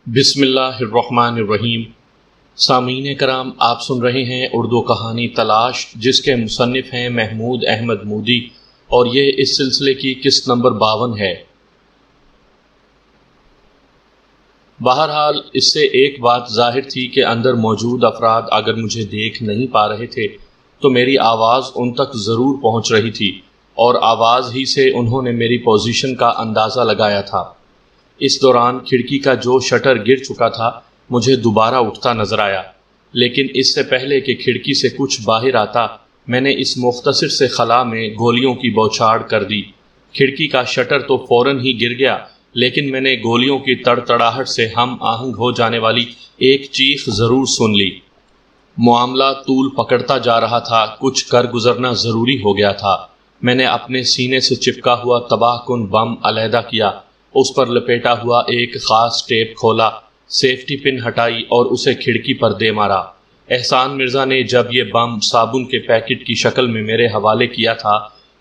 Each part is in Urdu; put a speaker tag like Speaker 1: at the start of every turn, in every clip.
Speaker 1: بسم اللہ الرحمن الرحیم۔ سامعین کرام، آپ سن رہے ہیں اردو کہانی تلاش، جس کے مصنف ہیں محمود احمد مودی، اور یہ اس سلسلے کی قسط نمبر 52 ہے۔ بہرحال اس سے ایک بات ظاہر تھی کہ اندر موجود افراد اگر مجھے دیکھ نہیں پا رہے تھے تو میری آواز ان تک ضرور پہنچ رہی تھی، اور آواز ہی سے انہوں نے میری پوزیشن کا اندازہ لگایا تھا۔ اس دوران کھڑکی کا جو شٹر گر چکا تھا مجھے دوبارہ اٹھتا نظر آیا، لیکن اس سے پہلے کہ کھڑکی سے کچھ باہر آتا میں نے اس مختصر سے خلا میں گولیوں کی بوچھاڑ کر دی۔ کھڑکی کا شٹر تو فوراً ہی گر گیا، لیکن میں نے گولیوں کی تڑتڑاہٹ سے ہم آہنگ ہو جانے والی ایک چیخ ضرور سن لی۔ معاملہ طول پکڑتا جا رہا تھا، کچھ کر گزرنا ضروری ہو گیا تھا۔ میں نے اپنے سینے سے چپکا ہوا تباہ کن بم علیحدہ کیا، اس پر لپیٹا ہوا ایک خاص ٹیپ کھولا، سیفٹی پن ہٹائی اور اسے کھڑکی پر دے مارا۔ احسان مرزا نے جب یہ بم صابن کے پیکٹ کی شکل میں میرے حوالے کیا تھا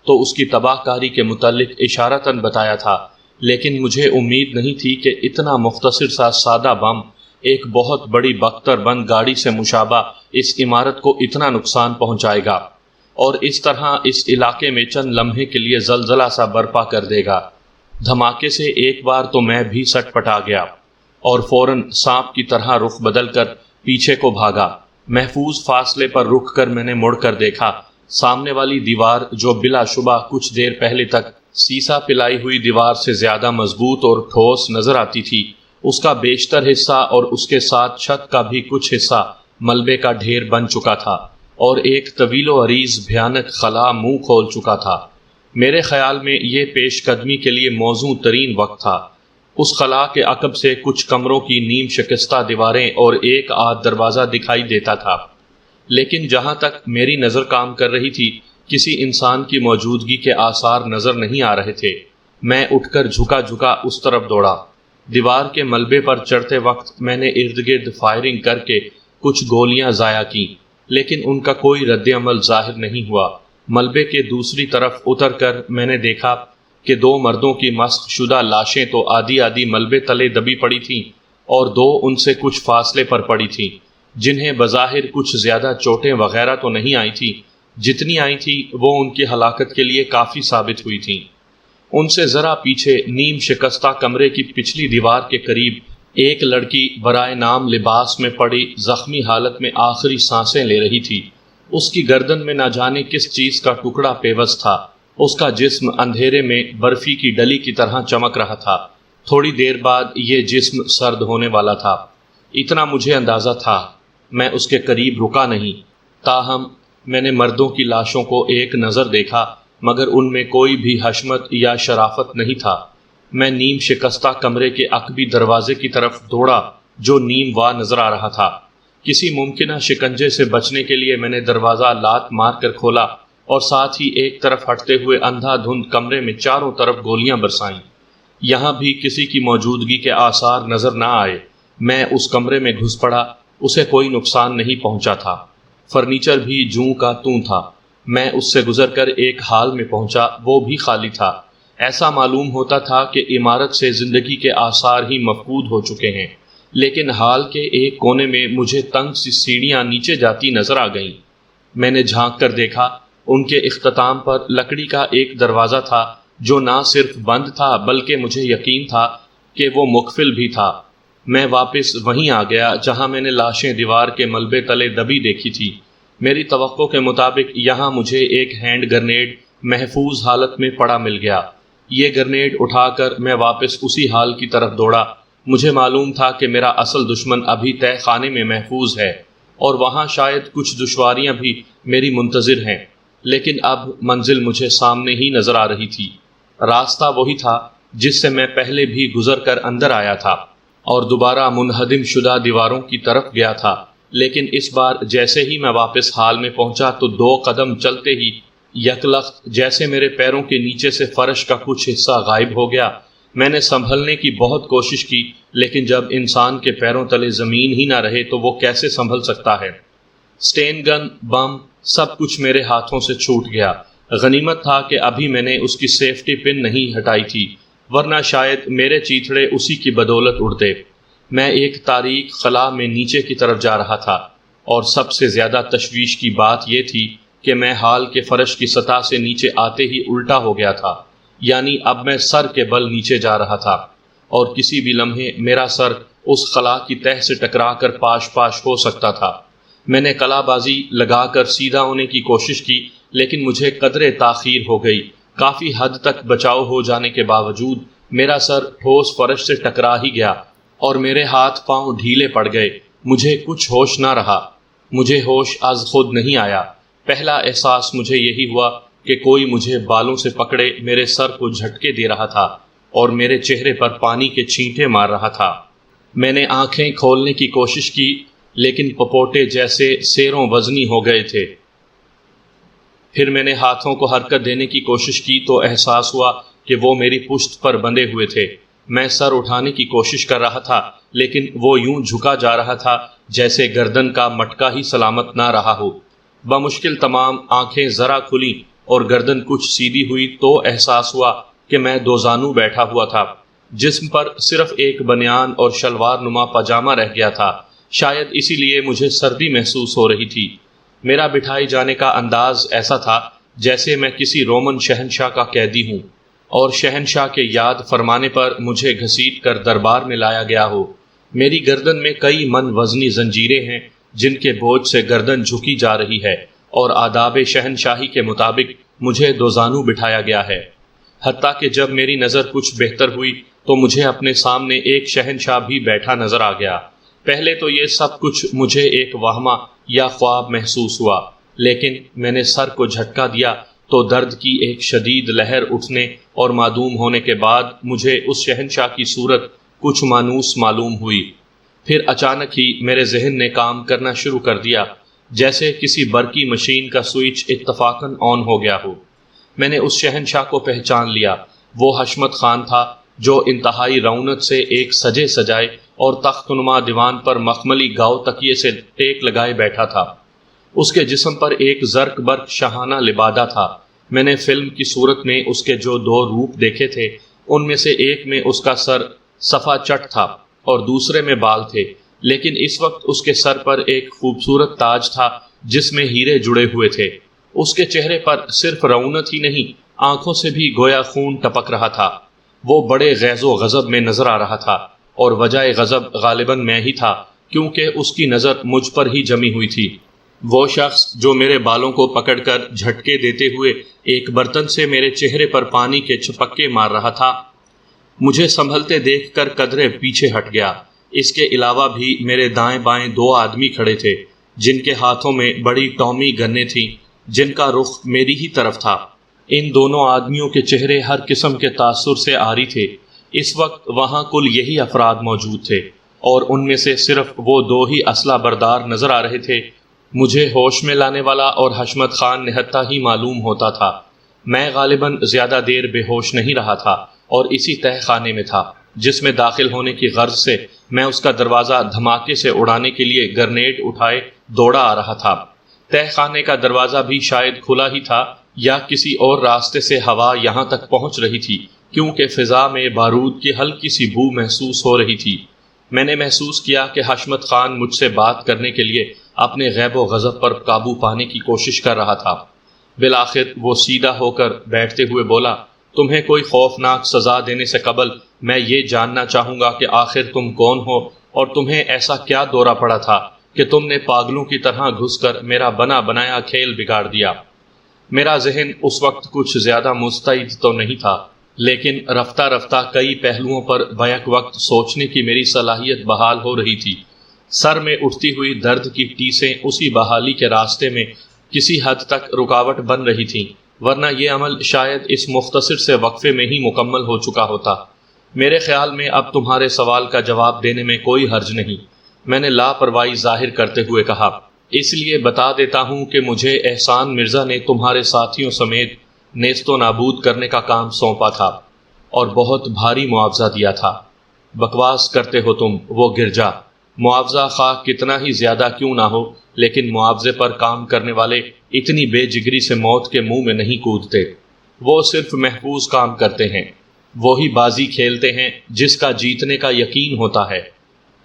Speaker 1: تو اس کی تباہ کاری کے متعلق اشارتاً بتایا تھا، لیکن مجھے امید نہیں تھی کہ اتنا مختصر سا سادہ بم ایک بہت بڑی بختر بند گاڑی سے مشابہ اس عمارت کو اتنا نقصان پہنچائے گا، اور اس طرح اس علاقے میں چند لمحے کے لیے زلزلہ سا برپا کر دے گا۔ دھماکے سے ایک بار تو میں بھی سٹ پٹا گیا اور فوراً سانپ کی طرح رخ بدل کر پیچھے کو بھاگا۔ محفوظ فاصلے پر رک کر میں نے مڑ کر دیکھا، سامنے والی دیوار جو بلا شبہ کچھ دیر پہلے تک سیسا پلائی ہوئی دیوار سے زیادہ مضبوط اور ٹھوس نظر آتی تھی، اس کا بیشتر حصہ اور اس کے ساتھ چھت کا بھی کچھ حصہ ملبے کا ڈھیر بن چکا تھا، اور ایک طویل و عریض بھیانک خلا منہ کھول چکا تھا۔ میرے خیال میں یہ پیش قدمی کے لیے موزوں ترین وقت تھا۔ اس خلا کے عقب سے کچھ کمروں کی نیم شکستہ دیواریں اور ایک آدھ دروازہ دکھائی دیتا تھا، لیکن جہاں تک میری نظر کام کر رہی تھی کسی انسان کی موجودگی کے آثار نظر نہیں آ رہے تھے۔ میں اٹھ کر جھکا اس طرف دوڑا۔ دیوار کے ملبے پر چڑھتے وقت میں نے ارد گرد فائرنگ کر کے کچھ گولیاں ضائع کیں، لیکن ان کا کوئی رد عمل ظاہر نہیں ہوا۔ ملبے کے دوسری طرف اتر کر میں نے دیکھا کہ دو مردوں کی مسخ شدہ لاشیں تو آدھی آدھی ملبے تلے دبی پڑی تھیں، اور دو ان سے کچھ فاصلے پر پڑی تھیں، جنہیں بظاہر کچھ زیادہ چوٹیں وغیرہ تو نہیں آئی تھیں، جتنی آئی تھیں وہ ان کی ہلاکت کے لیے کافی ثابت ہوئی تھیں۔ ان سے ذرا پیچھے نیم شکستہ کمرے کی پچھلی دیوار کے قریب ایک لڑکی برائے نام لباس میں پڑی زخمی حالت میں آخری سانسیں لے رہی تھی۔ اس کی گردن میں نہ جانے کس چیز کا ٹکڑا پیوست تھا، اس کا جسم اندھیرے میں برفی کی ڈلی کی طرح چمک رہا تھا۔ تھوڑی دیر بعد یہ جسم سرد ہونے والا تھا، اتنا مجھے اندازہ تھا۔ میں اس کے قریب رکا نہیں، تاہم میں نے مردوں کی لاشوں کو ایک نظر دیکھا، مگر ان میں کوئی بھی حشمت یا شرافت نہیں تھا۔ میں نیم شکستہ کمرے کے عقبی دروازے کی طرف دوڑا جو نیم وا نظر آ رہا تھا۔ کسی ممکنہ شکنجے سے بچنے کے لیے میں نے دروازہ لات مار کر کھولا، اور ساتھ ہی ایک طرف ہٹتے ہوئے اندھا دھند کمرے میں چاروں طرف گولیاں برسائیں۔ یہاں بھی کسی کی موجودگی کے آثار نظر نہ آئے۔ میں اس کمرے میں گھس پڑا، اسے کوئی نقصان نہیں پہنچا تھا، فرنیچر بھی جوں کا توں تھا۔ میں اس سے گزر کر ایک ہال میں پہنچا، وہ بھی خالی تھا۔ ایسا معلوم ہوتا تھا کہ عمارت سے زندگی کے آثار ہی مفقود ہو چکے ہیں، لیکن ہال کے ایک کونے میں مجھے تنگ سی سیڑھیاں نیچے جاتی نظر آ گئیں۔ میں نے جھانک کر دیکھا، ان کے اختتام پر لکڑی کا ایک دروازہ تھا جو نہ صرف بند تھا بلکہ مجھے یقین تھا کہ وہ مقفل بھی تھا۔ میں واپس وہیں آ گیا جہاں میں نے لاشیں دیوار کے ملبے تلے دبی دیکھی تھی۔ میری توقع کے مطابق یہاں مجھے ایک ہینڈ گرنیڈ محفوظ حالت میں پڑا مل گیا۔ یہ گرنیڈ اٹھا کر میں واپس اسی حال کی طرف دوڑا۔ مجھے معلوم تھا کہ میرا اصل دشمن ابھی تہہ خانے میں محفوظ ہے، اور وہاں شاید کچھ دشواریاں بھی میری منتظر ہیں، لیکن اب منزل مجھے سامنے ہی نظر آ رہی تھی۔ راستہ وہی تھا جس سے میں پہلے بھی گزر کر اندر آیا تھا، اور دوبارہ منہدم شدہ دیواروں کی طرف گیا تھا، لیکن اس بار جیسے ہی میں واپس حال میں پہنچا تو دو قدم چلتے ہی یکلخت جیسے میرے پیروں کے نیچے سے فرش کا کچھ حصہ غائب ہو گیا۔ میں نے سنبھلنے کی بہت کوشش کی، لیکن جب انسان کے پیروں تلے زمین ہی نہ رہے تو وہ کیسے سنبھل سکتا ہے؟ سٹین گن، بم، سب کچھ میرے ہاتھوں سے چھوٹ گیا۔ غنیمت تھا کہ ابھی میں نے اس کی سیفٹی پن نہیں ہٹائی تھی، ورنہ شاید میرے چیتھڑے اسی کی بدولت اڑتے۔ میں ایک تاریک خلا میں نیچے کی طرف جا رہا تھا، اور سب سے زیادہ تشویش کی بات یہ تھی کہ میں ہال کے فرش کی سطح سے نیچے آتے ہی الٹا ہو گیا تھا، یعنی اب میں سر کے بل نیچے جا رہا تھا، اور کسی بھی لمحے میرا سر اس خلا کی تہ سے ٹکرا کر پاش پاش ہو سکتا تھا۔ میں نے کلا بازی لگا کر سیدھا ہونے کی کوشش کی، لیکن مجھے قدرے تاخیر ہو گئی۔ کافی حد تک بچاؤ ہو جانے کے باوجود میرا سر ٹھوس فرش سے ٹکرا ہی گیا، اور میرے ہاتھ پاؤں ڈھیلے پڑ گئے۔ مجھے کچھ ہوش نہ رہا، مجھے ہوش از خود نہیں آیا۔ پہلا احساس مجھے یہی ہوا کہ کوئی مجھے بالوں سے پکڑے میرے سر کو جھٹکے دے رہا تھا اور میرے چہرے پر پانی کے چھینٹے مار رہا تھا۔ میں نے آنکھیں کھولنے کی کوشش کی، لیکن پپوٹے جیسے سیروں وزنی ہو گئے تھے۔ پھر میں نے ہاتھوں کو حرکت دینے کی کوشش کی تو احساس ہوا کہ وہ میری پشت پر بندھے ہوئے تھے۔ میں سر اٹھانے کی کوشش کر رہا تھا، لیکن وہ یوں جھکا جا رہا تھا جیسے گردن کا مٹکا ہی سلامت نہ رہا ہو۔ بمشکل تمام آنکھیں ذرا کھلی اور گردن کچھ سیدھی ہوئی تو احساس ہوا کہ میں دوزانو بیٹھا ہوا تھا۔ جسم پر صرف ایک بنیان اور شلوار نما پاجامہ رہ گیا تھا، شاید اسی لیے مجھے سردی محسوس ہو رہی تھی۔ میرا بٹھائی جانے کا انداز ایسا تھا جیسے میں کسی رومن شہنشاہ کا قیدی ہوں، اور شہنشاہ کے یاد فرمانے پر مجھے گھسیٹ کر دربار میں لایا گیا ہو۔ میری گردن میں کئی من وزنی زنجیریں ہیں جن کے بوجھ سے گردن جھکی جا رہی ہے، اور آداب شہنشاہی کے مطابق مجھے دوزانو بٹھایا گیا ہے۔ حتیٰ کہ جب میری نظر کچھ بہتر ہوئی تو مجھے اپنے سامنے ایک شہنشاہ بھی بیٹھا نظر آ گیا۔ پہلے تو یہ سب کچھ مجھے ایک وہمہ یا خواب محسوس ہوا، لیکن میں نے سر کو جھٹکا دیا تو درد کی ایک شدید لہر اٹھنے اور معدوم ہونے کے بعد مجھے اس شہنشاہ کی صورت کچھ مانوس معلوم ہوئی۔ پھر اچانک ہی میرے ذہن نے کام کرنا شروع کر دیا، جیسے کسی برقی مشین کا سوئچ اتفاقاً آن ہو گیا ہو۔ میں نے اس شہنشاہ کو پہچان لیا۔ وہ حشمت خان تھا، جو انتہائی رونق سے ایک سجے سجائے اور تخت نما دیوان پر مخملی گاؤ تکیے سے ٹیک لگائے بیٹھا تھا۔ اس کے جسم پر ایک زرق برق شاہانہ لبادہ تھا۔ میں نے فلم کی صورت میں اس کے جو دو روپ دیکھے تھے، ان میں سے ایک میں اس کا سر صفا چٹ تھا اور دوسرے میں بال تھے، لیکن اس وقت اس کے سر پر ایک خوبصورت تاج تھا جس میں ہیرے جڑے ہوئے تھے۔ اس کے چہرے پر صرف رونق ہی نہیں، آنکھوں سے بھی گویا خون ٹپک رہا تھا۔ وہ بڑے غیظ و غضب میں نظر آ رہا تھا، اور وجہ غضب غالباً میں ہی تھا، کیونکہ اس کی نظر مجھ پر ہی جمی ہوئی تھی۔ وہ شخص جو میرے بالوں کو پکڑ کر جھٹکے دیتے ہوئے ایک برتن سے میرے چہرے پر پانی کے چھپکے مار رہا تھا، مجھے سنبھلتے دیکھ کر قدرے پیچھے ہٹ گیا۔ اس کے علاوہ بھی میرے دائیں بائیں دو آدمی کھڑے تھے جن کے ہاتھوں میں بڑی ٹامی گنیں تھیں، جن کا رخ میری ہی طرف تھا۔ ان دونوں آدمیوں کے چہرے ہر قسم کے تاثر سے عاری تھے۔ اس وقت وہاں کل یہی افراد موجود تھے، اور ان میں سے صرف وہ دو ہی اسلحہ بردار نظر آ رہے تھے۔ مجھے ہوش میں لانے والا اور حشمت خان نہتہ ہی معلوم ہوتا تھا۔ میں غالباً زیادہ دیر بے ہوش نہیں رہا تھا، اور اسی تہہ خانے میں تھا جس میں داخل ہونے کی غرض سے میں اس کا دروازہ دھماکے سے اڑانے کے لیے گرنیڈ اٹھائے دوڑا آ رہا تھا۔ تہہ خانے کا دروازہ بھی شاید کھلا ہی تھا، یا کسی اور راستے سے ہوا یہاں تک پہنچ رہی تھی، کیونکہ فضا میں بارود کی ہلکی سی بو محسوس ہو رہی تھی۔ میں نے محسوس کیا کہ حشمت خان مجھ سے بات کرنے کے لیے اپنے غیب و غضب پر قابو پانے کی کوشش کر رہا تھا۔ بالآخر وہ سیدھا ہو کر بیٹھتے ہوئے بولا، تمہیں کوئی خوفناک سزا دینے سے قبل میں یہ جاننا چاہوں گا کہ آخر تم کون ہو، اور تمہیں ایسا کیا دورہ پڑا تھا کہ تم نے پاگلوں کی طرح گھس کر میرا بنا بنایا کھیل بگاڑ دیا۔ میرا ذہن اس وقت کچھ زیادہ مستعد تو نہیں تھا، لیکن رفتہ رفتہ کئی پہلوؤں پر بیک وقت سوچنے کی میری صلاحیت بحال ہو رہی تھی۔ سر میں اٹھتی ہوئی درد کی ٹیسیں اسی بحالی کے راستے میں کسی حد تک رکاوٹ بن رہی تھیں، ورنہ یہ عمل شاید اس مختصر سے وقفے میں ہی مکمل ہو چکا ہوتا۔ میرے خیال میں اب تمہارے سوال کا جواب دینے میں کوئی حرج نہیں، میں نے لاپرواہی ظاہر کرتے ہوئے کہا۔ اس لیے بتا دیتا ہوں کہ مجھے احسان مرزا نے تمہارے ساتھیوں سمیت نیست و نابود کرنے کا کام سونپا تھا، اور بہت بھاری معاوضہ دیا تھا۔ بکواس کرتے ہو تم، وہ گرجا۔ معاوضہ خواہ کتنا ہی زیادہ کیوں نہ ہو، لیکن معاوضے پر کام کرنے والے اتنی بے جگری سے موت کے منہ میں نہیں کودتے۔ وہ صرف محفوظ کام کرتے ہیں، وہی بازی کھیلتے ہیں جس کا جیتنے کا یقین ہوتا ہے۔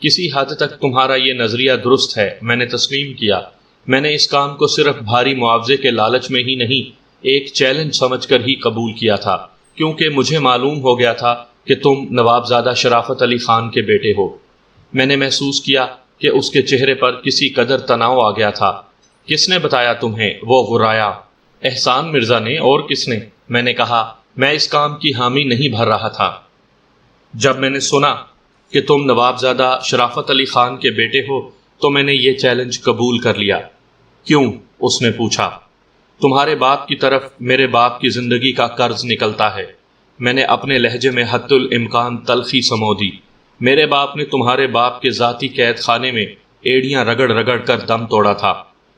Speaker 1: کسی حد تک تمہارا یہ نظریہ درست ہے، میں نے تسلیم کیا۔ میں نے اس کام کو صرف بھاری معاوضے کے لالچ میں ہی نہیں، ایک چیلنج سمجھ کر ہی قبول کیا تھا، کیونکہ مجھے معلوم ہو گیا تھا کہ تم نوابزادہ شرافت علی خان کے بیٹے ہو۔ میں نے محسوس کیا کہ اس کے چہرے پر کسی قدر تناؤ آ گیا تھا۔ کس نے بتایا تمہیں؟ وہ غرایا۔ احسان مرزا نے، اور کس نے؟ میں نے کہا، میں اس کام کی حامی نہیں بھر رہا تھا۔ جب میں نے سنا کہ تم نوابزادہ شرافت علی خان کے بیٹے ہو تو میں نے یہ چیلنج قبول کر لیا۔ کیوں؟ اس نے پوچھا۔ تمہارے باپ کی طرف میرے باپ کی زندگی کا قرض نکلتا ہے۔ میں نے اپنے لہجے میں حد الامکان تلخی سمو دی۔ میرے باپ نے تمہارے باپ کے ذاتی قید خانے میں ایڑیاں رگڑ رگڑ کر دم توڑا تھا،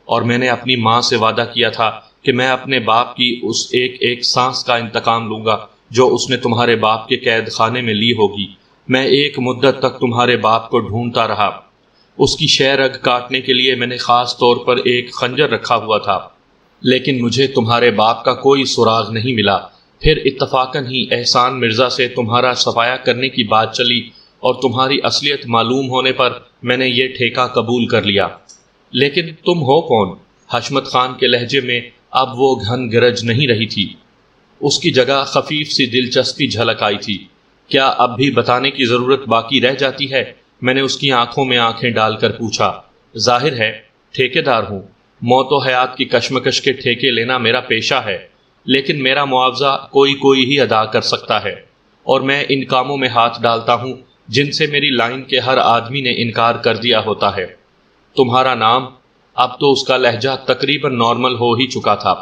Speaker 1: اور میں نے اپنی ماں سے وعدہ کیا تھا کہ میں اپنے باپ کی اس ایک ایک سانس کا انتقام لوں گا جو اس نے تمہارے باپ کے قید خانے میں لی ہوگی۔ میں ایک مدت تک تمہارے باپ کو ڈھونڈتا رہا۔ اس کی شہ رگ کاٹنے کے لیے میں نے خاص طور پر ایک خنجر رکھا ہوا تھا، لیکن مجھے تمہارے باپ کا کوئی سراغ نہیں ملا۔ پھر اتفاقاً ہی احسان مرزا سے تمہارا صفایا کرنے کی بات چلی، اور تمہاری اصلیت معلوم ہونے پر میں نے یہ ٹھیکہ قبول کر لیا۔ لیکن تم ہو کون؟ حشمت خان کے لہجے میں اب وہ گھن گرج نہیں رہی تھی، اس کی جگہ خفیف سی دلچسپی جھلک آئی تھی۔ کیا اب بھی بتانے کی ضرورت باقی رہ جاتی ہے؟ میں نے اس کی آنکھوں میں آنکھیں ڈال کر پوچھا۔ ظاہر ہے، ٹھیکیدار ہوں، موت و حیات کی کشمکش کے ٹھیکے لینا میرا پیشہ ہے، لیکن میرا معاوضہ کوئی ہی ادا کر سکتا ہے، اور میں ان کاموں میں ہاتھ ڈالتا ہوں جن سے میری لائن کے ہر آدمی نے انکار کر دیا ہوتا ہے۔ تمہارا نام؟ اب تو اس کا لہجہ تقریباً نارمل ہو ہی چکا تھا،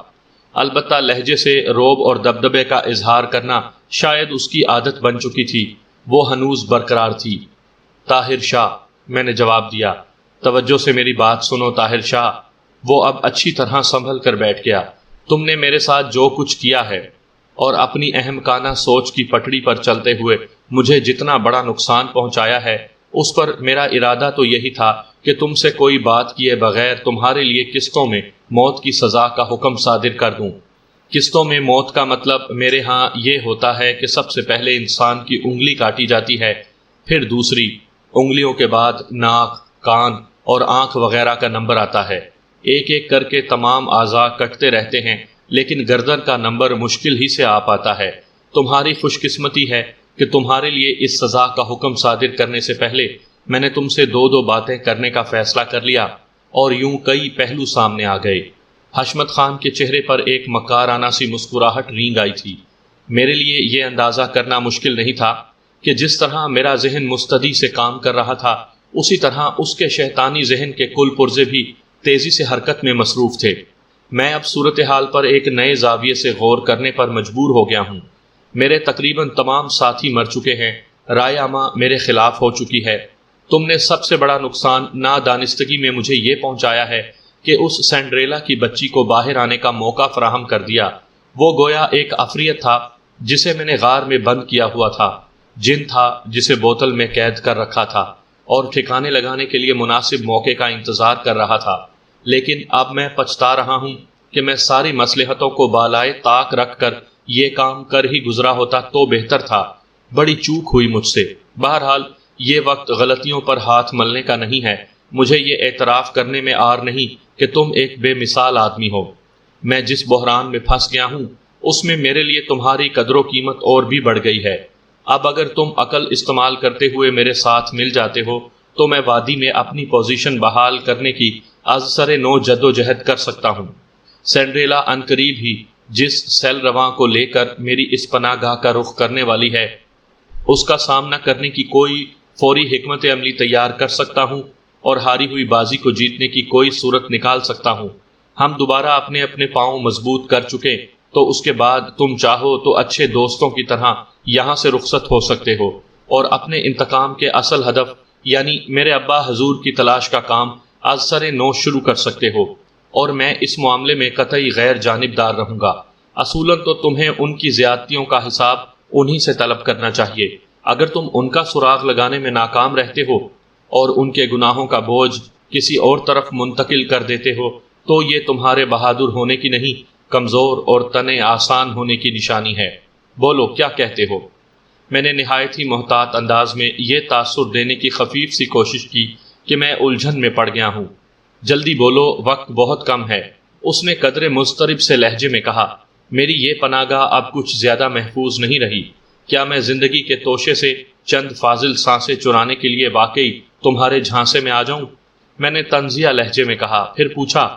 Speaker 1: البتہ لہجے سے روب اور دبدبے کا اظہار کرنا شاید اس کی عادت بن چکی تھی، وہ ہنوز برقرار تھی۔ طاہر شاہ، میں نے جواب دیا۔ توجہ سے میری بات سنو طاہر شاہ۔ وہ اب اچھی طرح سنبھل کر بیٹھ گیا۔ تم نے میرے ساتھ جو کچھ کیا ہے، اور اپنی احمقانہ سوچ کی پٹڑی پر چلتے ہوئے مجھے جتنا بڑا نقصان پہنچایا ہے، اس پر میرا ارادہ تو یہی تھا کہ تم سے کوئی بات کیے بغیر تمہارے لیے قسطوں میں موت کی سزا کا حکم صادر کر دوں۔ قسطوں میں موت کا مطلب میرے ہاں یہ ہوتا ہے کہ سب سے پہلے انسان کی انگلی کاٹی جاتی ہے، پھر دوسری، انگلیوں کے بعد ناک، کان اور آنکھ وغیرہ کا نمبر آتا ہے۔ ایک ایک کر کے تمام اعضاء کٹتے رہتے ہیں، لیکن گردن کا نمبر مشکل ہی سے آ پاتا ہے۔ تمہاری خوش قسمتی ہے کہ تمہارے لیے اس سزا کا حکم صادر کرنے سے پہلے میں نے تم سے دو باتیں کرنے کا فیصلہ کر لیا، اور یوں کئی پہلو سامنے آ گئے۔ حشمت خان کے چہرے پر ایک مکارانہ سی مسکراہٹ رینگ آئی تھی۔ میرے لیے یہ اندازہ کرنا مشکل نہیں تھا کہ جس طرح میرا ذہن مستدی سے کام کر رہا تھا، اسی طرح اس کے شیطانی ذہن کے کل پرزے بھی تیزی سے حرکت میں مصروف تھے۔ میں اب صورتحال پر ایک نئے زاویے سے غور کرنے پر مجبور ہو گیا ہوں۔ میرے تقریباً تمام ساتھی مر چکے ہیں، رائے عامہ میرے خلاف ہو چکی ہے۔ تم نے سب سے بڑا نقصان نادانستگی میں مجھے یہ پہنچایا ہے کہ اس سینڈریلا کی بچی کو باہر آنے کا موقع فراہم کر دیا۔ وہ گویا ایک عفریت تھا جسے میں نے غار میں بند کیا ہوا تھا، جن تھا جسے بوتل میں قید کر رکھا تھا اور ٹھکانے لگانے کے لیے مناسب موقع کا انتظار کر رہا تھا۔ لیکن اب میں پچھتا رہا ہوں کہ میں ساری مصلحتوں کو بالائے طاق رکھ کر یہ کام کر ہی گزرا ہوتا تو بہتر تھا۔ بڑی چوک ہوئی مجھ سے۔ بہرحال یہ وقت غلطیوں پر ہاتھ ملنے کا نہیں ہے۔ مجھے یہ اعتراف کرنے میں عار نہیں کہ تم ایک بے مثال آدمی ہو۔ میں جس بحران میں پھنس گیا ہوں اس میں میرے لیے تمہاری قدر و قیمت اور بھی بڑھ گئی ہے۔ اب اگر تم عقل استعمال کرتے ہوئے میرے ساتھ مل جاتے ہو تو میں وادی میں اپنی پوزیشن بحال کرنے کی از سر نو جد و جہد کر سکتا ہوں۔ سینڈریلا عنقریب ہی جس سیل رواں کو لے کر میری اس پناہ گاہ کا رخ کرنے والی ہے، اس کا سامنا کرنے کی کوئی فوری حکمت عملی تیار کر سکتا ہوں اور ہاری ہوئی بازی کو جیتنے کی کوئی صورت نکال سکتا ہوں۔ ہم دوبارہ اپنے اپنے پاؤں مضبوط کر چکے تو اس کے بعد تم چاہو تو اچھے دوستوں کی طرح یہاں سے رخصت ہو سکتے ہو اور اپنے انتقام کے اصل ہدف یعنی میرے ابا حضور کی تلاش کا کام از سر نو شروع کر سکتے ہو، اور میں اس معاملے میں قطعی غیر جانبدار رہوں گا۔ اصولاً تو تمہیں ان کی زیادتیوں کا حساب انہی سے طلب کرنا چاہیے۔ اگر تم ان کا سراغ لگانے میں ناکام رہتے ہو اور ان کے گناہوں کا بوجھ کسی اور طرف منتقل کر دیتے ہو تو یہ تمہارے بہادر ہونے کی نہیں، کمزور اور تنے آسان ہونے کی نشانی ہے۔ بولو، کیا کہتے ہو؟ میں نے نہایت ہی محتاط انداز میں یہ تاثر دینے کی خفیف سی کوشش کی کہ میں الجھن میں پڑ گیا ہوں۔ جلدی بولو، وقت بہت کم ہے، اس نے قدرے مضطرب سے لہجے میں کہا۔ میری یہ پناہ گاہ اب کچھ زیادہ محفوظ نہیں رہی۔ کیا میں زندگی کے توشے سے چند فاضل سانسیں چرانے کے لیے واقعی تمہارے جھانسے میں آ جاؤں؟ میں نے طنزیہ لہجے میں کہا، پھر پوچھا،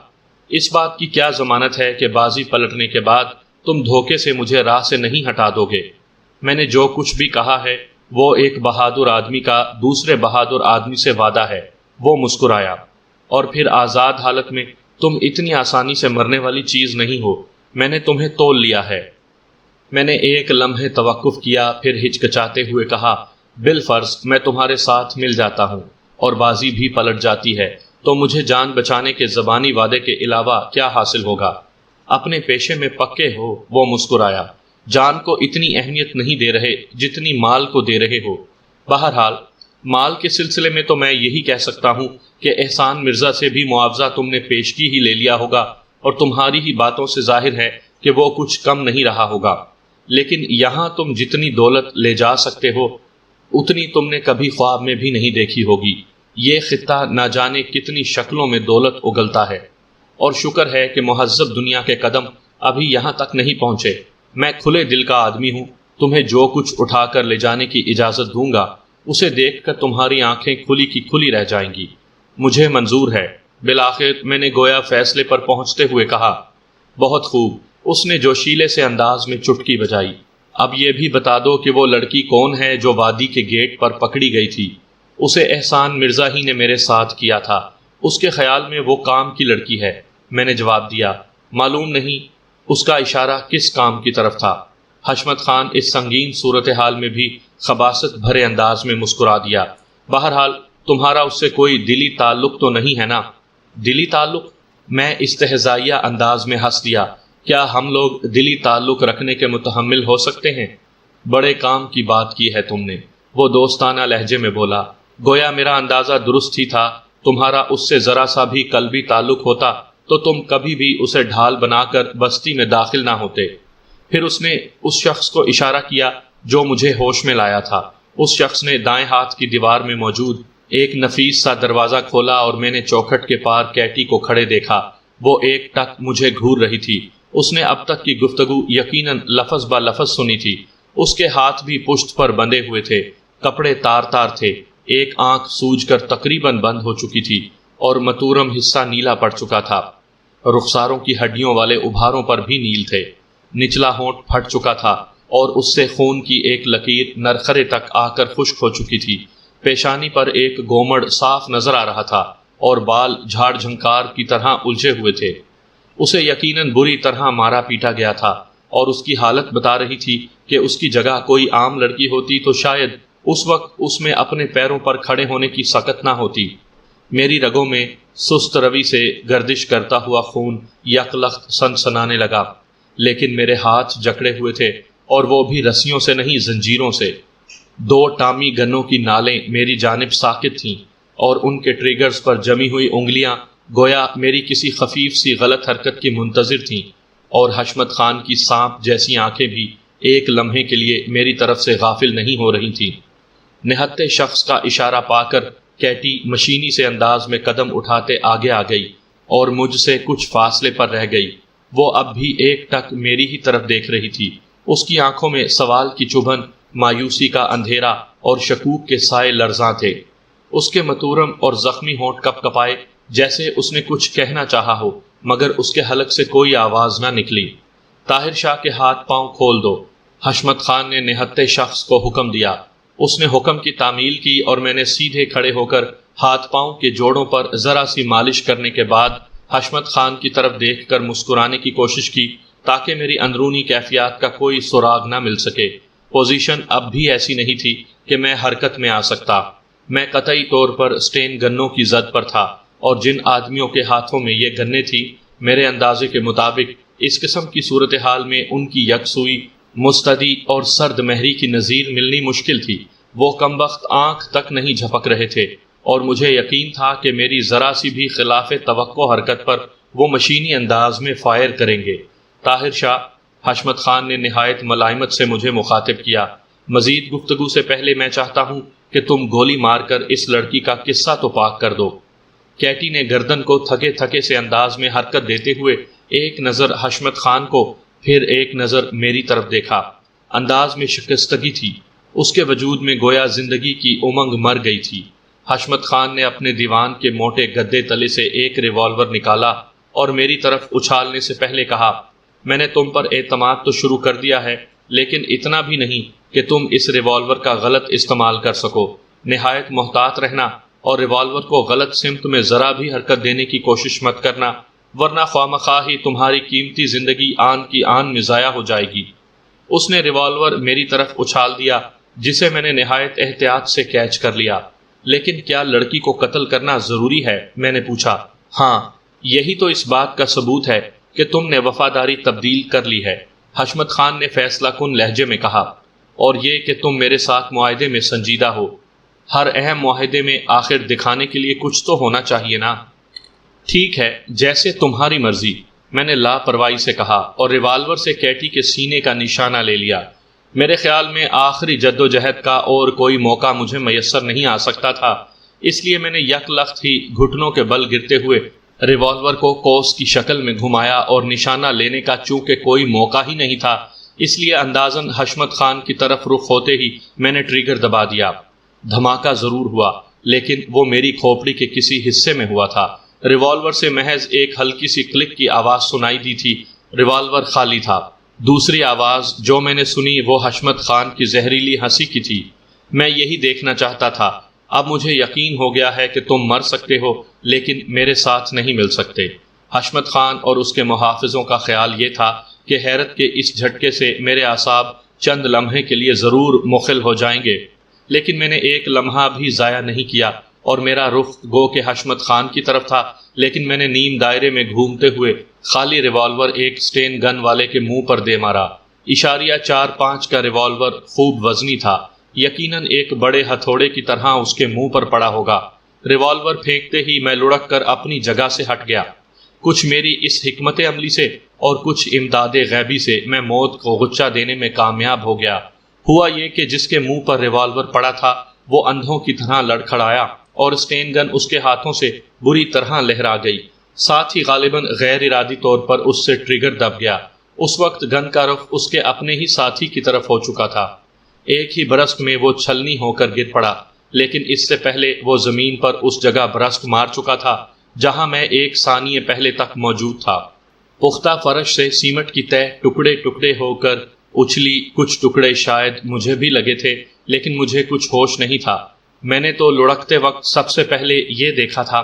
Speaker 1: اس بات کی کیا ضمانت ہے کہ بازی پلٹنے کے بعد تم دھوکے سے مجھے راہ سے نہیں ہٹا دو گے؟ میں نے جو کچھ بھی کہا ہے وہ ایک بہادر آدمی کا دوسرے بہادر آدمی سے وعدہ ہے۔ وہ مسکرایا۔ اور پھر آزاد حالت میں تم اتنی آسانی سے مرنے والی چیز نہیں ہو، میں نے تمہیں تول لیا ہے۔ میں نے ایک لمحے توقف کیا، پھر ہچکچاتے ہوئے کہا، بالفرض میں تمہارے ساتھ مل جاتا ہوں اور بازی بھی پلٹ جاتی ہے تو مجھے جان بچانے کے زبانی وعدے کے علاوہ کیا حاصل ہوگا؟ اپنے پیشے میں پکے ہو؟ وہ مسکرایا۔ جان کو اتنی اہمیت نہیں دے رہے جتنی مال کو دے رہے ہو۔ بہرحال مال کے سلسلے میں تو میں یہی کہہ سکتا ہوں کہ احسان مرزا سے بھی معاوضہ تم نے پیشگی ہی لے لیا ہوگا، اور تمہاری ہی باتوں سے ظاہر ہے کہ وہ کچھ کم نہیں رہا ہوگا۔ لیکن یہاں تم جتنی دولت لے جا سکتے ہو اتنی تم نے کبھی خواب میں بھی نہیں دیکھی ہوگی۔ یہ خطہ نہ جانے کتنی شکلوں میں دولت اگلتا ہے، اور شکر ہے کہ مہذب دنیا کے قدم ابھی یہاں تک نہیں پہنچے۔ میں کھلے دل کا آدمی ہوں، تمہیں جو کچھ اٹھا کر لے جانے کی اجازت دوں گا اسے دیکھ کر تمہاری آنکھیں کھلی کی کھلی رہ جائیں گی۔ مجھے منظور ہے۔ بالآخر میں نے گویا فیصلے پر پہنچتے ہوئے کہا، بہت خوب۔ اس نے جوشیلے سے انداز میں چٹکی بجائی۔ اب یہ بھی بتا دو کہ وہ لڑکی کون ہے جو وادی کے گیٹ پر پکڑی گئی تھی؟ اسے احسان مرزا ہی نے میرے ساتھ کیا تھا، اس کے خیال میں وہ کام کی لڑکی ہے۔ میں نے جواب دیا، معلوم نہیں اس کا اشارہ کس کام کی طرف تھا۔ حشمت خان اس سنگین صورتحال میں بھی خباثت بھرے انداز میں مسکرا دیا۔ بہرحال تمہارا اس سے کوئی دلی تعلق تو نہیں ہے نا؟ دلی تعلق؟ میں استہزائیہ انداز میں ہنس دیا۔ کیا ہم لوگ دلی تعلق رکھنے کے متحمل ہو سکتے ہیں؟ بڑے کام کی بات کی ہے تم نے، وہ دوستانہ لہجے میں بولا۔ گویا میرا اندازہ درست ہی تھا، تمہارا اس سے ذرا سا بھی قلبی تعلق ہوتا تو تم کبھی بھی اسے ڈھال بنا کر بستی میں داخل نہ ہوتے۔ پھر اس نے اس شخص کو اشارہ کیا جو مجھے ہوش میں لایا تھا۔ اس شخص نے دائیں ہاتھ کی دیوار میں موجود ایک نفیس سا دروازہ کھولا اور میں نے چوکھٹ کے پار کیٹی کو کھڑے دیکھا۔ وہ ایک ٹک مجھے گھور رہی تھی۔ اس نے اب تک کی گفتگو یقیناً لفظ با لفظ سنی تھی۔ اس کے ہاتھ بھی پشت پر بندھے ہوئے تھے، کپڑے تار تار تھے، ایک آنکھ سوج کر تقریباً بند ہو چکی تھی اور متورم حصہ نیلا پڑ چکا تھا۔ رخساروں کی ہڈیوں والے ابھاروں پر بھی نیل تھے۔ نچلا ہونٹ پھٹ چکا تھا اور اس سے خون کی ایک لکیر نرخرے تک آ کر خشک ہو چکی تھی۔ پیشانی پر ایک گومڑ صاف نظر آ رہا تھا اور بال جھاڑ جھنکار کی طرح الجھے ہوئے تھے۔ اسے یقیناً بری طرح مارا پیٹا گیا تھا، اور اس کی حالت بتا رہی تھی کہ اس کی جگہ کوئی عام لڑکی ہوتی تو شاید اس وقت اس میں اپنے پیروں پر کھڑے ہونے کی سکت نہ ہوتی۔ میری رگوں میں سست روی سے گردش کرتا ہوا خون یکلخت سنسنانے لگا، لیکن میرے ہاتھ جکڑے ہوئے تھے، اور وہ بھی رسیوں سے نہیں، زنجیروں سے۔ دو ٹامی گنوں کی نالیں میری جانب ساکت تھیں، اور ان کے ٹریگرز پر جمی ہوئی انگلیاں گویا میری کسی خفیف سی غلط حرکت کی منتظر تھیں، اور حشمت خان کی سانپ جیسی آنکھیں بھی ایک لمحے کے لیے میری طرف سے غافل نہیں ہو رہی تھیں۔ نہتے شخص کا اشارہ پا کر کیٹی مشینی سے انداز میں قدم اٹھاتے آگے آ گئی اور مجھ سے کچھ فاصلے پر رہ گئی۔ وہ اب بھی ایک ٹک میری ہی طرف دیکھ رہی تھی۔ اس کی آنکھوں میں سوال کی چبھن، مایوسی کا اندھیرا اور شکوک کے سائے لرزاں تھے۔ اس کے متورم اور زخمی ہونٹ کپ کپائے جیسے اس نے کچھ کہنا چاہا ہو، مگر اس کے حلق سے کوئی آواز نہ نکلی۔ طاہر شاہ کے ہاتھ پاؤں کھول دو، حشمت خان نے نہتے شخص کو حکم دیا۔ اس نے حکم کی تعمیل کی اور میں نے سیدھے کھڑے ہو کر ہاتھ پاؤں کے جوڑوں پر ذرا سی مالش کرنے کے بعد حشمت خان کی طرف دیکھ کر مسکرانے کی کوشش کی تاکہ میری اندرونی کیفیات کا کوئی سراغ نہ مل سکے۔ پوزیشن اب بھی ایسی نہیں تھی کہ میں حرکت میں آ سکتا۔ میں قطعی طور پر اسٹین گنوں کی زد پر تھا، اور جن آدمیوں کے ہاتھوں میں یہ گنیں تھی، میرے اندازے کے مطابق اس قسم کی صورتحال میں ان کی یکسوئی، مستدی اور سرد مہری کی نظیر ملنی مشکل تھی۔ وہ کمبخت آنکھ تک نہیں جھپک رہے تھے، اور مجھے یقین تھا کہ میری ذرا سی بھی خلاف توقع حرکت پر وہ مشینی انداز میں فائر کریں گے۔ طاہر شاہ، حشمت خان نے نہایت ملائمت سے مجھے مخاطب کیا، مزید گفتگو سے پہلے میں چاہتا ہوں کہ تم گولی مار کر اس لڑکی کا قصہ تو پاک کر دو۔ کیٹی نے گردن کو تھکے تھکے سے انداز میں حرکت دیتے ہوئے ایک نظر حشمت خان کو پھر ایک نظر میری طرف دیکھا۔ انداز میں شکستگی تھی، اس کے وجود میں گویا زندگی کی امنگ مر گئی تھی۔ حشمت خان نے اپنے دیوان کے موٹے گدے تلے سے ایک ریوالور نکالا اور میری طرف اچھالنے سے پہلے کہا، میں نے تم پر اعتماد تو شروع کر دیا ہے، لیکن اتنا بھی نہیں کہ تم اس ریوالور کا غلط استعمال کر سکو۔ نہایت محتاط رہنا اور ریوالور کو غلط سمت میں ذرا بھی حرکت دینے کی کوشش مت کرنا، ورنہ خواہ ہی تمہاری قیمتی زندگی آن کی آن میں ضائع ہو جائے گی۔ اس نے ریوالور میری طرف اچھال دیا، جسے میں نے نہایت احتیاط سے کیچ کر لیا۔ لیکن کیا لڑکی کو قتل کرنا ضروری ہے؟ میں نے پوچھا۔ ہاں، یہی تو اس بات کا ثبوت ہے کہ تم نے وفاداری تبدیل کر لی ہے، حشمت خان نے فیصلہ کن لہجے میں کہا، اور یہ کہ تم میرے ساتھ معاہدے میں سنجیدہ ہو۔ ہر اہم معاہدے میں آخر دکھانے کے لیے کچھ تو ہونا چاہیے نا۔ ٹھیک ہے، جیسے تمہاری مرضی، میں نے لاپرواہی سے کہا اور ریوالور سے کیٹی کے سینے کا نشانہ لے لیا۔ میرے خیال میں آخری جد و جہد کا اور کوئی موقع مجھے میسر نہیں آ سکتا تھا، اس لیے میں نے یک لخت ہی گھٹنوں کے بل گرتے ہوئے ریوالور کو کوس کی شکل میں گھمایا اور نشانہ لینے کا چونکہ کوئی موقع ہی نہیں تھا، اس لیے اندازاً حشمت خان کی طرف رخ ہوتے ہی میں نے ٹریگر دبا دیا۔ دھماکہ ضرور ہوا، لیکن وہ میری کھوپڑی کے کسی حصے میں ہوا تھا۔ ریوالور سے محض ایک ہلکی سی کلک کی آواز سنائی دی تھی، ریوالور خالی تھا۔ دوسری آواز جو میں نے سنی وہ حشمت خان کی زہریلی ہنسی کی تھی۔ میں یہی دیکھنا چاہتا تھا۔ اب مجھے یقین ہو گیا ہے کہ تم مر سکتے ہو، لیکن میرے ساتھ نہیں مل سکتے۔ حشمت خان اور اس کے محافظوں کا خیال یہ تھا کہ حیرت کے اس جھٹکے سے میرے اعصاب چند لمحے کے لیے ضرور مخل ہو جائیں گے، لیکن میں نے ایک لمحہ بھی ضائع نہیں کیا اور میرا رخ گو کہ حشمت خان کی طرف تھا، لیکن میں نے نیم دائرے میں گھومتے ہوئے خالی ریوالور ایک سٹین گن والے کے منہ پر دے مارا۔ 4.5 کا ریوالور خوب وزنی تھا، یقیناً ایک بڑے ہتھوڑے کی طرح اس کے منہ پر پڑا ہوگا۔ ریوالور پھینکتے ہی میں لڑک کر اپنی جگہ سے ہٹ گیا۔ کچھ میری اس حکمت عملی سے اور کچھ امداد غیبی سے میں موت کو غچہ دینے میں کامیاب ہو گیا۔ ہوا یہ کہ جس کے منہ پر ریوالور پڑا تھا وہ اندھوں کی طرح لڑکھڑایا اور سٹین گن اس کے ہاتھوں سے بری طرح لہرا گئی، ساتھ ہی غالباً غیر ارادی طور پر اس سے ٹریگر دب گیا۔ اس وقت گن کا رخ اس کے اپنے ہی ساتھی کی طرف ہو چکا تھا۔ ایک ہی برسٹ میں وہ چھلنی ہو کر گر پڑا، لیکن اس سے پہلے وہ زمین پر اس جگہ برسٹ مار چکا تھا جہاں میں ایک ثانیے پہلے تک موجود تھا۔ پختہ فرش سے سیمٹ کی تہ ٹکڑے ٹکڑے ہو کر اچھلی، کچھ ٹکڑے شاید مجھے بھی لگے تھے، لیکن مجھے کچھ ہوش نہیں تھا۔ میں نے تو لڑکتے وقت سب سے پہلے یہ دیکھا تھا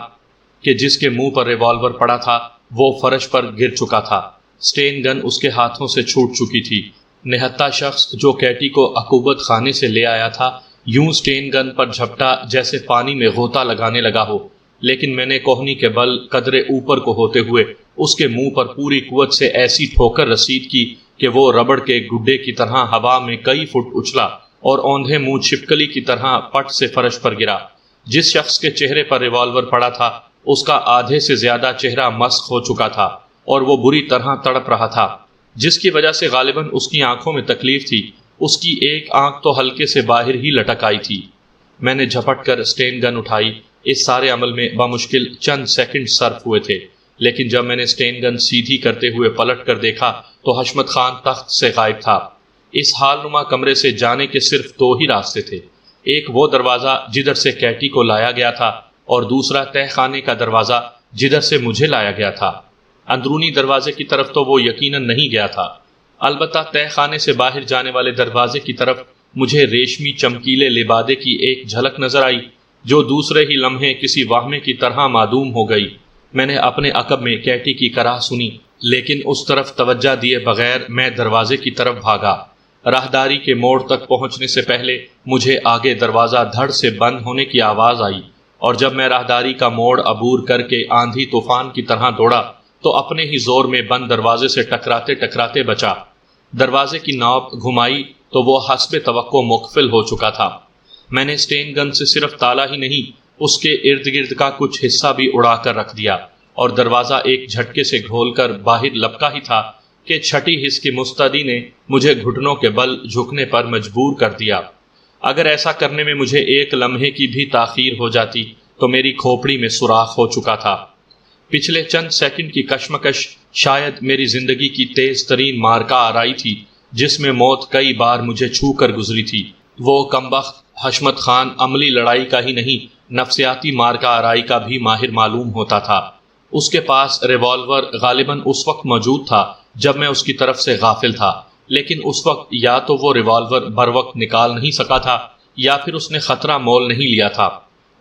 Speaker 1: کہ جس کے منہ پر ریوالور پڑا تھا وہ فرش پر گر چکا تھا، سٹین گن اس کے ہاتھوں سے چھوٹ چکی تھی۔ نہتہ شخص جو کیٹی کو عقوبت خانے سے لے آیا تھا یوں سٹین گن پر جھپٹا جیسے پانی میں غوطہ لگانے لگا ہو، لیکن میں نے کوہنی کے بل قدرے اوپر کو ہوتے ہوئے اس کے منہ پر پوری قوت سے ایسی ٹھوکر رسید کی کہ وہ ربڑ کے گڈے کی طرح ہوا میں کئی فٹ اچھلا اور اوندھے منہ چھپکلی کی طرح پٹ سے فرش پر گرا۔ جس شخص کے چہرے پر ریوالور پڑا تھا اس کا آدھے سے زیادہ چہرہ مسخ ہو چکا تھا اور وہ بری طرح تڑپ رہا تھا، جس کی وجہ سے غالباً اس کی آنکھوں میں تکلیف تھی۔ اس کی ایک آنکھ تو ہلکے سے باہر ہی لٹک آئی تھی۔ میں نے جھپٹ کر سٹین گن اٹھائی۔ اس سارے عمل میں بمشکل چند سیکنڈ صرف ہوئے تھے، لیکن جب میں نے سٹین گن سیدھی کرتے ہوئے پلٹ کر دیکھا تو حشمت خان تخت سے غائب تھا۔ اس حال نما کمرے سے جانے کے صرف 2 ہی راستے تھے، ایک وہ دروازہ جدھر سے کیٹی کو لایا گیا تھا اور دوسرا تہ خانے کا دروازہ جدھر سے مجھے لایا گیا تھا۔ اندرونی دروازے کی طرف تو وہ یقیناً نہیں گیا تھا، البتہ تہ خانے سے باہر جانے والے دروازے کی طرف مجھے ریشمی چمکیلے لبادے کی ایک جھلک نظر آئی جو دوسرے ہی لمحے کسی واہمے کی طرح معدوم ہو گئی۔ میں نے اپنے عقب میں کیٹی کی کراہ سنی، لیکن اس طرف توجہ دیے بغیر میں دروازے کی طرف بھاگا۔ راہداری کے موڑ تک پہنچنے سے پہلے مجھے آگے دروازہ دھڑ سے بند ہونے کی آواز آئی، اور جب میں راہداری کا موڑ عبور کر کے آندھی طوفان کی طرح دوڑا تو اپنے ہی زور میں بند دروازے سے ٹکراتے ٹکراتے بچا۔ دروازے کی نوب گھمائی تو وہ حسب توقع مقفل ہو چکا تھا۔ میں نے سٹین گن سے صرف تالا ہی نہیں، اس کے ارد گرد کا کچھ حصہ بھی اڑا کر رکھ دیا، اور دروازہ ایک جھٹکے سے کھول کر باہر لپکا ہی تھا کہ چھٹی حس کی مستدی نے مجھے گھٹنوں کے بل جھکنے پر مجبور کر دیا۔ اگر ایسا کرنے میں مجھے ایک لمحے کی بھی تاخیر ہو جاتی تو میری کھوپڑی میں سوراخ ہو چکا تھا۔ پچھلے چند سیکنڈ کی کشمکش شاید میری زندگی کی تیز ترین مارکہ آرائی تھی، جس میں موت کئی بار مجھے چھو کر گزری تھی۔ وہ کمبخت حشمت خان عملی لڑائی کا ہی نہیں، نفسیاتی مارکہ آرائی کا بھی ماہر معلوم ہوتا تھا۔ اس کے پاس ریوالور غالباً اس وقت موجود تھا جب میں اس کی طرف سے غافل تھا، لیکن اس وقت یا تو وہ ریوالور بر وقت نکال نہیں سکا تھا یا پھر اس نے خطرہ مول نہیں لیا تھا،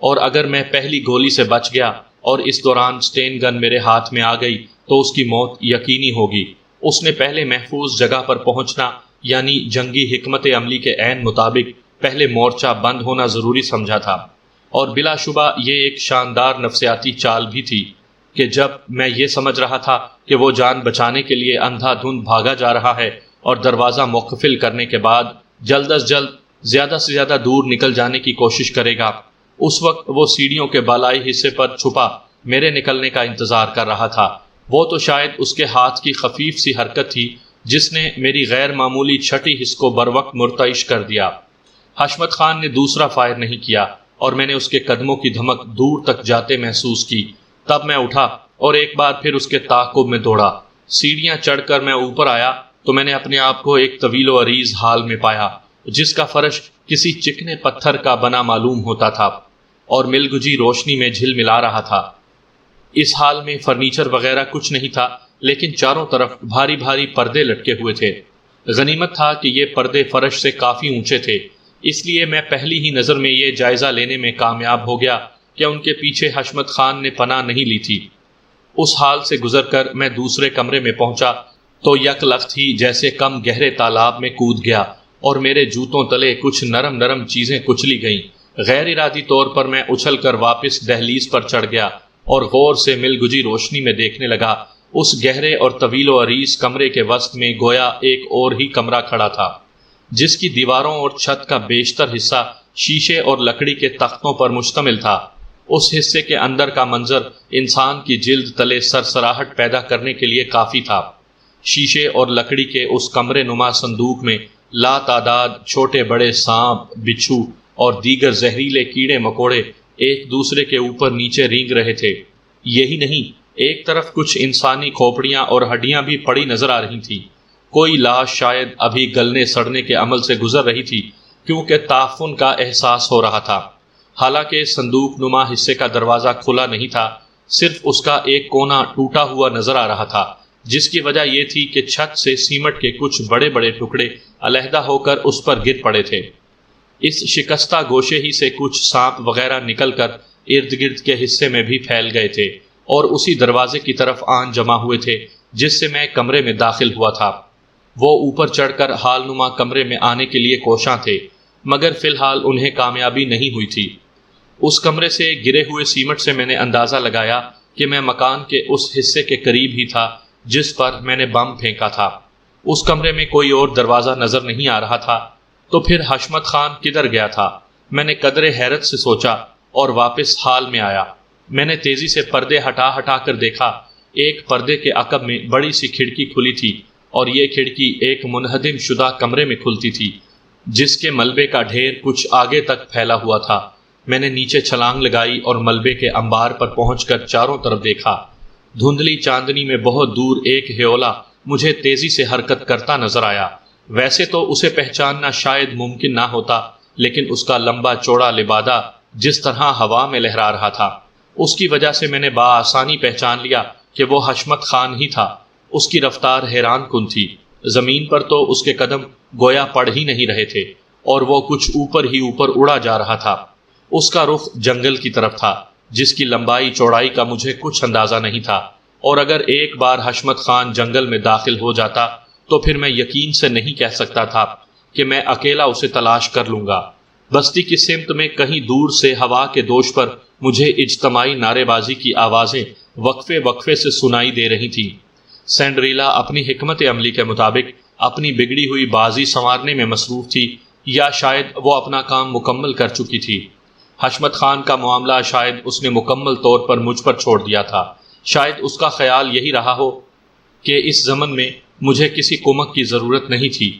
Speaker 1: اور اگر میں پہلی گولی سے بچ گیا اور اس دوران سٹین گن میرے ہاتھ میں آ گئی تو اس کی موت یقینی ہوگی۔ اس نے پہلے محفوظ جگہ پر پہنچنا، یعنی جنگی حکمت عملی کے عین مطابق پہلے مورچہ بند ہونا ضروری سمجھا تھا، اور بلا شبہ یہ ایک شاندار نفسیاتی چال بھی تھی کہ جب میں یہ سمجھ رہا تھا کہ وہ جان بچانے کے لیے اندھا دھند بھاگا جا رہا ہے اور دروازہ مقفل کرنے کے بعد جلد از جلد زیادہ سے زیادہ دور نکل جانے کی کوشش کرے گا، اس وقت وہ سیڑھیوں کے بالائی حصے پر چھپا میرے نکلنے کا انتظار کر رہا تھا۔ وہ تو شاید اس کے ہاتھ کی خفیف سی حرکت تھی جس نے میری غیر معمولی چھٹی حس کو بر وقت مرتعش کر دیا۔ حشمت خان نے دوسرا فائر نہیں کیا اور میں نے اس کے قدموں کی دھمک دور تک جاتے محسوس کی۔ تب میں اٹھا اور ایک بار پھر اس کے تعاقب میں دوڑا۔ سیڑھیاں چڑھ کر میں اوپر آیا تو میں نے اپنے آپ کو ایک طویل و عریض ہال میں پایا جس کا فرش کسی چکنے پتھر کا بنا معلوم ہوتا تھا اور مل گجی روشنی میں جھل ملا رہا تھا۔ اس ہال میں فرنیچر وغیرہ کچھ نہیں تھا، لیکن چاروں طرف بھاری بھاری پردے لٹکے ہوئے تھے۔ غنیمت تھا کہ یہ پردے فرش سے کافی اونچے تھے، اس لیے میں پہلی ہی نظر میں یہ جائزہ لینے میں کامیاب ہو گیا کہ ان کے پیچھے حشمت خان نے پناہ نہیں لی تھی۔ اس حال سے گزر کر میں دوسرے کمرے میں پہنچا تو یک لخت ہی جیسے کم گہرے تالاب میں کود گیا اور میرے جوتوں تلے کچھ نرم نرم چیزیں کچلی گئیں۔ غیر ارادی طور پر میں اچھل کر واپس دہلیز پر چڑھ گیا اور غور سے مل گجی روشنی میں دیکھنے لگا۔ اس گہرے اور طویل و عریض کمرے کے وسط میں گویا ایک اور ہی کمرہ کھڑا تھا، جس کی دیواروں اور چھت کا بیشتر حصہ شیشے اور لکڑی کے تختوں پر مشتمل تھا۔ اس حصے کے اندر کا منظر انسان کی جلد تلے سرسراہٹ پیدا کرنے کے لیے کافی تھا۔ شیشے اور لکڑی کے اس کمرے نما صندوق میں لا تعداد چھوٹے بڑے سانپ، بچھو اور دیگر زہریلے کیڑے مکوڑے ایک دوسرے کے اوپر نیچے رینگ رہے تھے۔ یہی نہیں، ایک طرف کچھ انسانی کھوپڑیاں اور ہڈیاں بھی پڑی نظر آ رہی تھیں۔ کوئی لاش شاید ابھی گلنے سڑنے کے عمل سے گزر رہی تھی، کیونکہ تعفن کا احساس ہو رہا تھا۔ حالانکہ صندوق نما حصے کا دروازہ کھلا نہیں تھا، صرف اس کا ایک کونا ٹوٹا ہوا نظر آ رہا تھا، جس کی وجہ یہ تھی کہ چھت سے سیمٹ کے کچھ بڑے بڑے ٹکڑے علیحدہ ہو کر اس پر گر پڑے تھے۔ اس شکستہ گوشے ہی سے کچھ سانپ وغیرہ نکل کر ارد گرد کے حصے میں بھی پھیل گئے تھے اور اسی دروازے کی طرف آن جمع ہوئے تھے جس سے میں کمرے میں داخل ہوا تھا۔ وہ اوپر چڑھ کر حال نما کمرے میں آنے کے لیے کوشاں تھے، مگر فی الحال انہیں کامیابی نہیں ہوئی تھی۔ اس کمرے سے گرے ہوئے سیمٹ سے میں نے اندازہ لگایا کہ میں مکان کے اس حصے کے قریب ہی تھا جس پر میں نے بم پھینکا تھا۔ اس کمرے میں کوئی اور دروازہ نظر نہیں آ رہا تھا، تو پھر حشمت خان کدھر گیا تھا؟ میں نے قدرے حیرت سے سوچا اور واپس حال میں آیا۔ میں نے تیزی سے پردے ہٹا کر دیکھا۔ ایک پردے کے عقب میں بڑی سی کھڑکی کھلی تھی اور یہ کھڑکی ایک منہدم شدہ کمرے میں کھلتی تھی جس کے ملبے کا ڈھیر کچھ آگے تک پھیلا ہوا تھا۔ میں نے نیچے چھلانگ لگائی اور ملبے کے انبار پر پہنچ کر چاروں طرف دیکھا۔ دھندلی چاندنی میں بہت دور ایک ہیولا مجھے تیزی سے حرکت کرتا نظر آیا۔ ویسے تو اسے پہچاننا شاید ممکن نہ ہوتا، لیکن اس کا لمبا چوڑا لبادہ جس طرح ہوا میں لہرا رہا تھا، اس کی وجہ سے میں نے بآسانی پہچان لیا کہ وہ حشمت خان ہی تھا۔ اس کی رفتار حیران کن تھی۔ زمین پر تو اس کے قدم گویا پڑ ہی نہیں رہے تھے اور وہ کچھ اوپر ہی اوپر اڑا جا رہا تھا۔ اس کا رخ جنگل کی طرف تھا جس کی لمبائی چوڑائی کا مجھے کچھ اندازہ نہیں تھا، اور اگر ایک بار حشمت خان جنگل میں داخل ہو جاتا تو پھر میں یقین سے نہیں کہہ سکتا تھا کہ میں اکیلا اسے تلاش کر لوں گا۔ بستی کی سمت میں کہیں دور سے ہوا کے دوش پر مجھے اجتماعی نعرے بازی کی آوازیں وقفے وقفے سے سنائی دے رہی تھیں۔ سینڈریلا اپنی حکمت عملی کے مطابق اپنی بگڑی ہوئی بازی سنوارنے میں مصروف تھی، یا شاید وہ اپنا کام مکمل کر چکی تھی۔ حشمت خان کا معاملہ شاید اس نے مکمل طور پر مجھ پر چھوڑ دیا تھا۔ شاید اس کا خیال یہی رہا ہو کہ اس زمن میں مجھے کسی کمک کی ضرورت نہیں تھی۔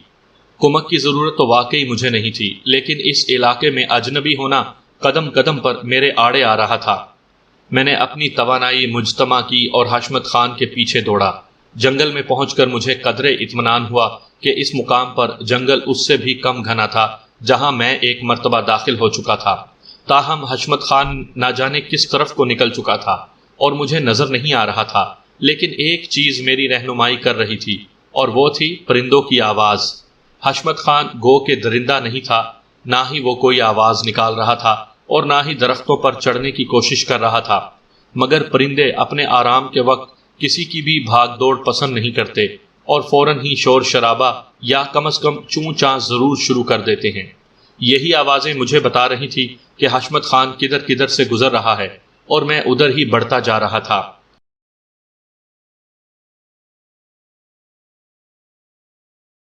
Speaker 1: کمک کی ضرورت تو واقعی مجھے نہیں تھی، لیکن اس علاقے میں اجنبی ہونا قدم قدم پر میرے آڑے آ رہا تھا۔ میں نے اپنی توانائی مجتمع کی اور حشمت خان کے پیچھے دوڑا۔ جنگل میں پہنچ کر مجھے قدرے اطمینان ہوا کہ اس مقام پر جنگل اس سے بھی کم گھنا تھا جہاں میں ایک مرتبہ داخل ہو چکا تھا۔ تاہم حشمت خان نہ جانے کس طرف کو نکل چکا تھا اور مجھے نظر نہیں آ رہا تھا، لیکن ایک چیز میری رہنمائی کر رہی تھی اور وہ تھی پرندوں کی آواز۔ حشمت خان گو کہ درندہ نہیں تھا، نہ ہی وہ کوئی آواز نکال رہا تھا اور نہ ہی درختوں پر چڑھنے کی کوشش کر رہا تھا، مگر پرندے اپنے آرام کے وقت کسی کی بھی بھاگ دوڑ پسند نہیں کرتے اور فوراً ہی شور شرابہ یا کم از کم چوں چاں ضرور شروع کر دیتے ہیں۔ یہی آوازیں مجھے بتا رہی تھی کہ حشمت خان کدھر کدھر سے گزر رہا ہے اور میں ادھر ہی بڑھتا جا رہا تھا۔